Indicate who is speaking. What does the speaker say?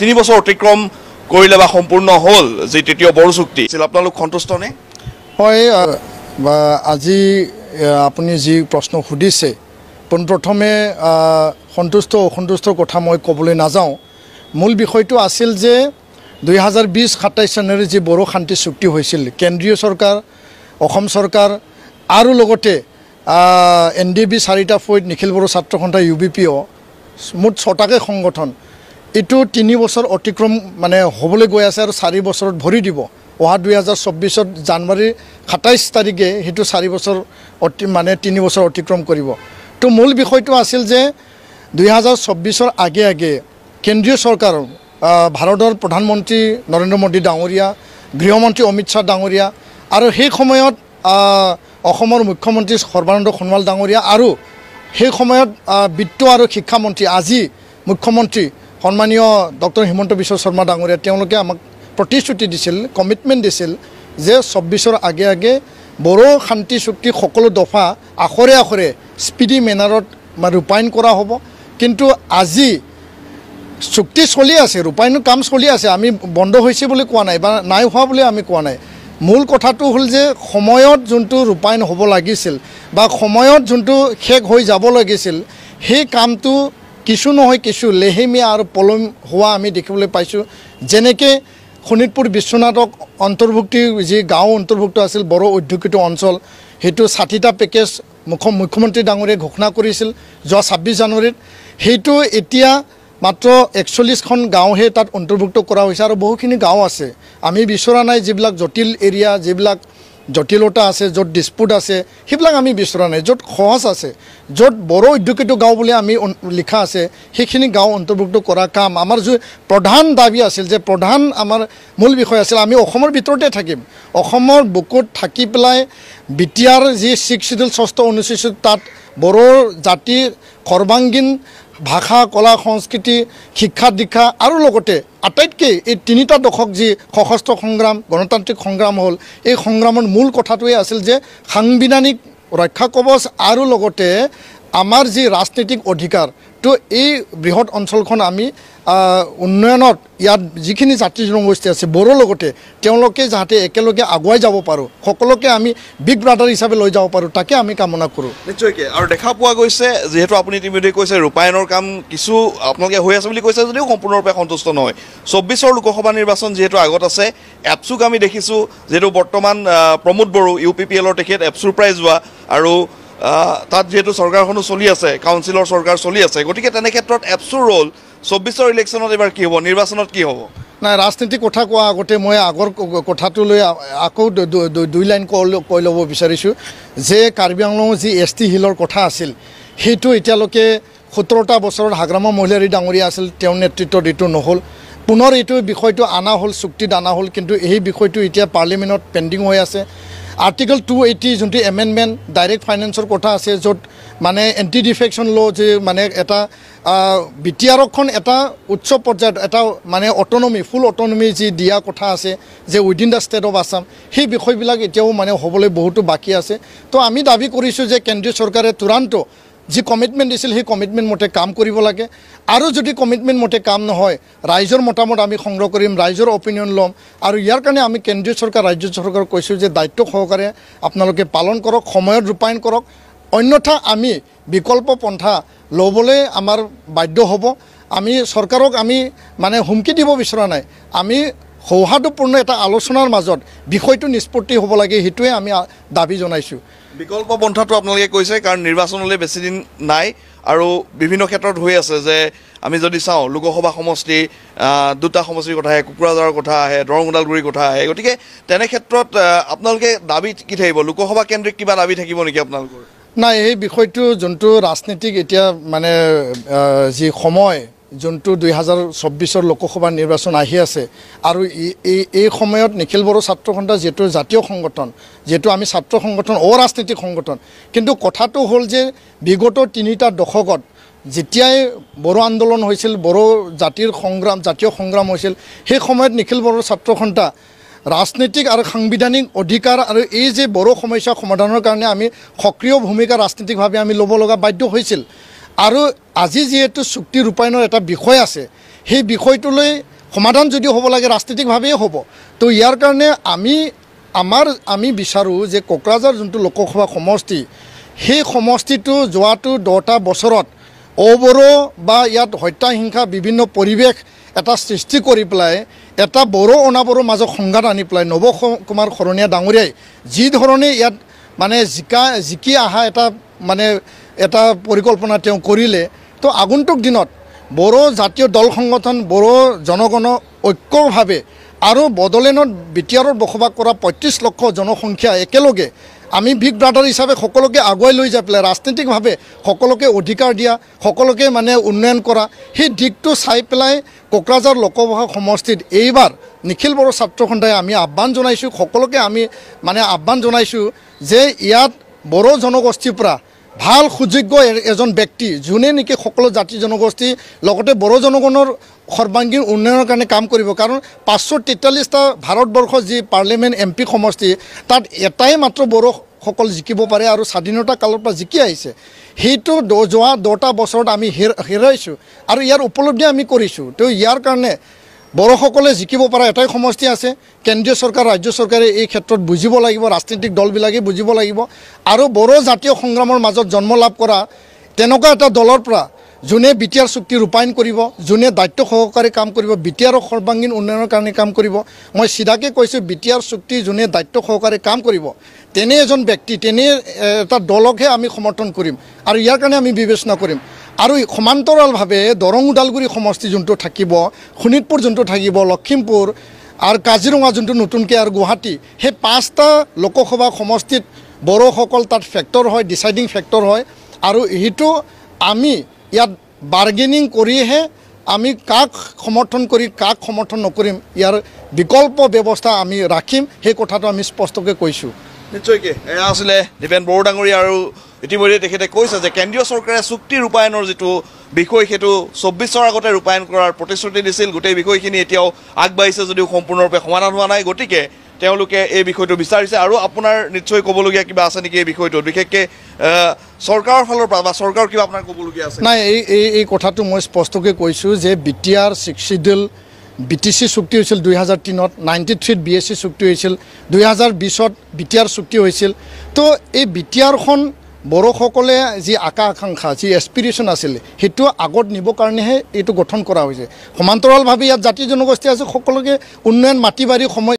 Speaker 1: 3 বছৰ অতিক্ৰম কৰিলে বা সম্পূৰ্ণ হ'ল যে তৃতীয় বড়ো চুক্তি আপোনালোক সন্তুষ্ট নে?
Speaker 2: হয়, আজি আপুনি যি প্ৰশ্ন সুধিছে পোনপ্ৰথমে সন্তুষ্ট অসন্তুষ্টৰ কথা মই ক'বলৈ নাযাওঁ। মূল বিষয়টো আছিল যে 2020-27 চনেৰে যি বড়ো শান্তি চুক্তি হৈছিল কেন্দ্ৰীয় চৰকাৰ, অসম চৰকাৰ আৰু লগতে NDB 4টা ফৈদ, নিখিল বড়ো ছাত্ৰ সন্থা UBPO মুঠ 6টাকৈ সংগঠন এইটো 3 বছৰ অতিক্ৰম মানে হ'বলৈ গৈ আছে আৰু 4 বছৰত ভৰি দিব। অহা 2024 জানুৱাৰী 27 তাৰিখে সেইটো 4 বছৰ মানে 3 বছৰ অতিক্ৰম কৰিব। তো মূল বিষয়টো আছিল যে 2024 আগে আগে কেন্দ্ৰীয় চৰকাৰ ভাৰতৰ প্ৰধানমন্ত্ৰী নৰেন্দ্ৰ মোদী ডাঙৰীয়া, গৃহমন্ত্ৰী অমিত শ্বাহ ডাঙৰীয়া আৰু সেই সময়ত অসমৰ মুখ্যমন্ত্ৰী সৰ্বানন্দ সোণোৱাল ডাঙৰীয়া আৰু সেই সময়ত বিত্ত আৰু শিক্ষামন্ত্ৰী আজি মুখ্যমন্ত্ৰী সন্মানীয় ডক্টৰ হিমন্ত বিশ্ব শৰ্মা ডাঙৰীয়া তেওঁলোকে আমাক প্ৰতিশ্ৰুতি দিছিল, কমিটমেণ্ট দিছিল যে 24 আগে আগে বড়ো শান্তি চুক্তি সকলো দফা আখৰে আখৰে স্পীডি মেনাৰত ৰূপায়ণ কৰা হ'ব। কিন্তু আজি চুক্তি চলি আছে, ৰূপায়ণৰ কাম চলি আছে, আমি বন্ধ হৈছে বুলি কোৱা নাই বা নাই হোৱা বুলি আমি কোৱা নাই। মূল কথাটো হ'ল যে সময়ত যোনটো ৰূপায়ণ হ'ব লাগিছিল বা সময়ত যোনটো শেষ হৈ যাব লাগিছিল সেই কামটো কিছু নহয় কিছু লেহেমীয়া আৰু পলম হোৱা আমি দেখিবলৈ পাইছোঁ। যেনেকৈ শোণিতপুৰ বিশ্বনাথক অন্তৰ্ভুক্তি যি গাঁও অন্তৰ্ভুক্ত আছিল বড়ো অধ্যুষিত অঞ্চল সেইটো 60টা পেকেজ মুখ্যমন্ত্ৰী ডাঙৰীয়াই ঘোষণা কৰিছিল যোৱা 26 জানুৱাৰীত। সেইটো এতিয়া মাত্ৰ 41খন গাঁওহে তাত অন্তৰ্ভুক্ত কৰা হৈছে আৰু বহুখিনি গাঁও আছে আমি বিচৰা নাই যিবিলাক জটিল এৰিয়া, যিবিলাক জটিলতা আছে, য'ত ডিছপুট আছে সেইবিলাক আমি বিচৰা নাই। য'ত সহজ আছে, য'ত বড়ো অধ্যুষিত গাঁও বুলি আমি লিখা আছে সেইখিনি গাঁও অন্তৰ্ভুক্ত কৰা কাম আমাৰ যি প্ৰধান দাবী আছিল, যে প্ৰধান আমাৰ মূল বিষয় আছিল আমি অসমৰ ভিতৰতে থাকিম, অসমৰ বুকুত থাকি পেলাই বিটিআৰ যি 6 শিডিউল 6টা অনুসূচিত তাত বড়ো জাতি সৰ্বাংগীন ভাষা, কলা, সংস্কৃতি, শিক্ষা দীক্ষা আৰু লগতে আটাইতকৈ এই 3টা দশক যি সশস্ত্ৰ সংগ্ৰাম, গণতান্ত্ৰিক সংগ্ৰাম হ'ল এই সংগ্ৰামৰ মূল কথাটোৱে আছিল যে সাংবিধানিক ৰক্ষা কৱচ আৰু লগতে আমাৰ যি ৰাজনৈতিক অধিকাৰ। তো এই বৃহৎ অঞ্চলখন আমি উন্নয়নত ইয়াত যিখিনি জাতি জনগোষ্ঠী আছে বড়ো লগতে তেওঁলোকে যাতে একেলগে আগুৱাই যাব পাৰোঁ, সকলোকে আমি বিগ ব্ৰাদাৰ হিচাপে লৈ যাব পাৰোঁ, তাকে আমি কামনা কৰোঁ।
Speaker 1: নিশ্চয়কৈ। আৰু দেখা পোৱা গৈছে যিহেতু আপুনি ইতিমধ্যে কৈছে ৰূপায়ণৰ কাম কিছু আপোনালোকে হৈ আছে বুলি কৈছে যদিও সম্পূৰ্ণৰূপে সন্তুষ্ট নহয়। 24 লোকসভা নিৰ্বাচন যিহেতু আগত আছে, এপছুক আমি দেখিছোঁ যিহেতু বৰ্তমান প্ৰমোদ বড়ো UPPL তেখেত এপছুৰ পৰাই যোৱা আৰু তাত যেহেতু চৰকাৰখনো চলি আছে, কাউন্সিলৰ চৰকাৰ চলি আছে, গতিকে তেনে ক্ষেত্ৰত এপছুৰ ৰোল 24 ইলেকশ্যনত এবাৰ কি হ'ব, নিৰ্বাচনত কি হ'ব?
Speaker 2: নাই, ৰাজনীতিক কথা কোৱা আগতে মই আগৰ কথাটো লৈ আকৌ 2 লাইন কৈ ল'ব বিচাৰিছোঁ যে কাৰ্বি আংলঙৰ যি ST হিলৰ কথা আছিল সেইটো এতিয়ালৈকে 17টা বছৰত হাগ্ৰামা মহিলাৰী ডাঙৰীয়া আছিল, তেওঁৰ নেতৃত্বত এইটো নহ'ল। পুনৰ এইটো বিষয়টো অনা হ'ল, চুক্তিত অনা হ'ল, কিন্তু এই বিষয়টো এতিয়া পাৰ্লিমেণ্টত পেণ্ডিং হৈ আছে। আৰ্টিকল 280 যোনটো এমেণ্ডমেণ্ট ডাইৰেক্ট ফাইনেন্সৰ কথা আছে, য'ত মানে এণ্টি ডিফেকশ্যন ল' যে মানে এটা বিটিআৰখন এটা উচ্চ পৰ্যায়ত এটা মানে অট'নমি, ফুল অট'নমি যি দিয়া কথা আছে যে within the state of Assam, সেই বিষয়বিলাক এতিয়াও মানে হ'বলৈ বহুতো বাকী আছে। তো আমি দাবী কৰিছোঁ যে কেন্দ্ৰীয় চৰকাৰে তুৰান্ত যি কমিটমেণ্ট দিছিল সেই কমিটমেণ্ট মতে কাম কৰিব লাগে। আৰু যদি কমিটমেণ্ট মতে কাম নহয়, ৰাইজৰ মতামত আমি সংগ্ৰহ কৰিম, ৰাইজৰ অপিনিয়ন ল'ম আৰু ইয়াৰ কাৰণে আমি কেন্দ্ৰীয় চৰকাৰ, ৰাজ্য চৰকাৰক কৈছোঁ যে দায়িত্ব সহকাৰে আপোনালোকে পালন কৰক, সময়ত ৰূপায়ণ কৰক, অন্যথা আমি বিকল্প পন্থা ল'বলৈ আমাৰ বাধ্য হ'ব। আমি চৰকাৰক আমি মানে হুমকি দিব বিচৰা নাই, আমি সৌহাৰ্দ্যপূৰ্ণ এটা আলোচনাৰ মাজত বিষয়টো নিষ্পত্তি হ'ব লাগে, সেইটোৱে আমি দাবী জনাইছোঁ।
Speaker 1: বিকল্প পন্থাটো আপোনালোকে কৈছে কাৰণ নিৰ্বাচনলৈ বেছি দিন নাই আৰু বিভিন্ন ক্ষেত্ৰত হৈ আছে যে আমি যদি চাওঁ লোকসভা সমষ্টি 2টা সমষ্টিৰ কথা আহে, কোকৰাঝাৰৰ কথা আহে, দৰং ওদালগুৰিৰ কথা আহে, গতিকে তেনে ক্ষেত্ৰত আপোনালোকে দাবী কি থাকিব, লোকসভা কেন্দ্ৰিক কিবা দাবী থাকিব নেকি আপোনালোকৰ? নাই, এই বিষয়টো যোনটো ৰাজনীতিক এতিয়া মানে যি সময় যোনটো 2024 লোকসভা নিৰ্বাচন আহি আছে আৰু এই সময়ত নিখিল বড়ো ছাত্ৰ সন্থা যিহেতু জাতীয় সংগঠন, যিহেতু আমি ছাত্ৰ সংগঠন অৰাজনৈতিক সংগঠন, কিন্তু কথাটো হ'ল যে বিগত 3টা দশকত যেতিয়াই বড়ো আন্দোলন হৈছিল, বড়ো জাতিৰ সংগ্ৰাম, জাতীয় সংগ্ৰাম হৈছিল, সেই সময়ত নিখিল বড়ো ছাত্ৰ সন্থা ৰাজনৈতিক আৰু সাংবিধানিক অধিকাৰ আৰু এই যে বড়ো সমস্যা সমাধানৰ কাৰণে আমি সক্ৰিয় ভূমিকা ৰাজনৈতিকভাৱে আমি ল'ব লগা বাধ্য হৈছিল। আৰু আজি যেহেতু চুক্তি ৰূপায়ণৰ এটা বিষয় আছে,
Speaker 2: সেই বিষয়টোলৈ সমাধান যদি হ'ব লাগে ৰাজনৈতিকভাৱেই হ'ব। তো ইয়াৰ কাৰণে আমি বিচাৰোঁ যে কোকৰাঝাৰ যোনটো লোকসভা সমষ্টি, সেই সমষ্টিটো যোৱাটো 10টা বছৰত অবড়ো বা ইয়াত হত্যা হিংসা বিভিন্ন পৰিৱেশ এটা সৃষ্টি কৰি পেলাই এটা বড়ো অনাবড়োৰ মাজত সংঘাত আনি পেলাই নৱ কুমাৰ শৰণীয়া ডাঙৰীয়াই যি ধৰণে ইয়াত মানে জিকি অহা এটা পৰিকল্পনা তেওঁ কৰিলে। তো আগন্তুক দিনত বড়ো জাতীয় দল সংগঠন বড়ো জনগণ ঐক্যভাৱে আৰু বড়োলেণ্ডত বিটিআৰত বসবাস কৰা 35 লক্ষ জনসংখ্যা একেলগে আমি বিগ ব্ৰাদাৰ হিচাপে সকলোকে আগুৱাই লৈ যাই পেলাই ৰাজনৈতিকভাৱে সকলোকে অধিকাৰ দিয়া, সকলোকে মানে উন্নয়ন কৰা, সেই দিশটো চাই পেলাই কোকৰাঝাৰ লোকসভা সমষ্টিত এইবাৰ নিখিল বড়ো ছাত্ৰ সন্থাই আমি আহ্বান জনাইছোঁ, সকলোকে আমি মানে আহ্বান জনাইছোঁ যে ইয়াত বড়ো জনগোষ্ঠীৰ পৰা ভাল সুযোগ্য এজন ব্যক্তি যোনে নেকি সকলো জাতি জনগোষ্ঠী লগতে বড়ো জনগণৰ সৰ্বাংগীন উন্নয়নৰ কাৰণে কাম কৰিব। কাৰণ 543টা ভাৰতবৰ্ষৰ যি পাৰ্লিমেণ্ট MP সমষ্টি তাত এটাই মাত্ৰ বড়োসকল জিকিব পাৰে আৰু স্বাধীনতা কালৰ পৰা জিকি আহিছে। সেইটো যোৱা 10টা বছৰত আমি হেৰাইছোঁ আৰু ইয়াৰ উপলব্ধি আমি কৰিছোঁ। তো ইয়াৰ কাৰণে বড়োসকলে জিকিব পৰা এটাই সমষ্টি আছে। কেন্দ্ৰীয় চৰকাৰ ৰাজ্য চৰকাৰে এই ক্ষেত্ৰত বুজিব লাগিব, ৰাজনৈতিক দলবিলাকে বুজিব লাগিব আৰু বড়ো জাতীয় সংগ্ৰামৰ মাজত জন্ম লাভ কৰা তেনেকুৱা এটা দলৰ পৰা যোনে বিটিআৰ চুক্তি ৰূপায়ণ কৰিব, যোনে দায়িত্ব সহকাৰে কাম কৰিব, বিটিআৰৰ সৰ্বাংগীন উন্নয়নৰ কাৰণে কাম কৰিব। মই চিধাকৈ কৈছোঁ, বিটিআৰ চুক্তি যোনে দায়িত্ব সহকাৰে কাম কৰিব তেনে এজন ব্যক্তি, তেনে এটা দলকহে আমি সমৰ্থন কৰিম আৰু ইয়াৰ কাৰণে আমি বিবেচনা কৰিম। আৰু সমান্তৰালভাৱে দৰং ওদালগুৰি সমষ্টি যোনটো থাকিব, শোণিতপুৰ যোনটো থাকিব, লখিমপুৰ আৰু কাজিৰঙা যোনটো নতুনকৈ আৰু গুৱাহাটী, সেই 5টা লোকসভা সমষ্টিত বড়োসকল তাত ফেক্টৰ হয়, ডিচাইডিং ফেক্টৰ হয়। আৰু সেইটো আমি ইয়াত বাৰ্গেনিং কৰিহে আমি কাক সমৰ্থন কৰি কাক সমৰ্থন নকৰিম ইয়াৰ বিকল্প ব্যৱস্থা আমি ৰাখিম, সেই কথাটো আমি স্পষ্টকৈ কৈছোঁ।
Speaker 1: নিশ্চয়কৈ এয়া আছিলে দীপেন বড়ো ডাঙৰীয়া। আৰু ইতিমধ্যে তেখেতে কৈছে যে কেন্দ্ৰীয় চৰকাৰে চুক্তি ৰূপায়ণৰ যিটো বিষয় সেইটো 24ৰ আগতে ৰূপায়ণ কৰাৰ প্ৰতিশ্ৰুতি দিছিল। গোটেই বিষয়খিনি এতিয়াও আগবাঢ়িছে যদিও সম্পূৰ্ণৰূপে সমাধান হোৱা নাই। গতিকে তেওঁলোকে এই বিষয়টো বিচাৰিছে। আৰু আপোনাৰ নিশ্চয় ক'বলগীয়া কিবা আছে নেকি এই বিষয়টোত, বিশেষকৈ চৰকাৰৰ ফালৰ পৰা বা চৰকাৰৰ কিবা আপোনাৰ ক'বলগীয়া আছে?
Speaker 2: নাই, এই কথাটো মই স্পষ্টকৈ কৈছোঁ যে বিটিআৰ 6 শিডিউল BTC চুক্তি হৈছিল 2003-ত, 93-ত BSC চুক্তি হৈছিল, 2020-ত বিটিআৰ চুক্তি হৈছিল। তো এই বিটিআৰখন বড়োসকলে যি আকাংক্ষা যি এছপিৰেশ্যন আছিলে সেইটো আগত নিবৰ কাৰণেহে এইটো গঠন কৰা হৈছে। সমান্তৰালভাৱে ইয়াত জাতি জনগোষ্ঠী আছে, সকলোকে উন্নয়ন মাটি বাৰী সময়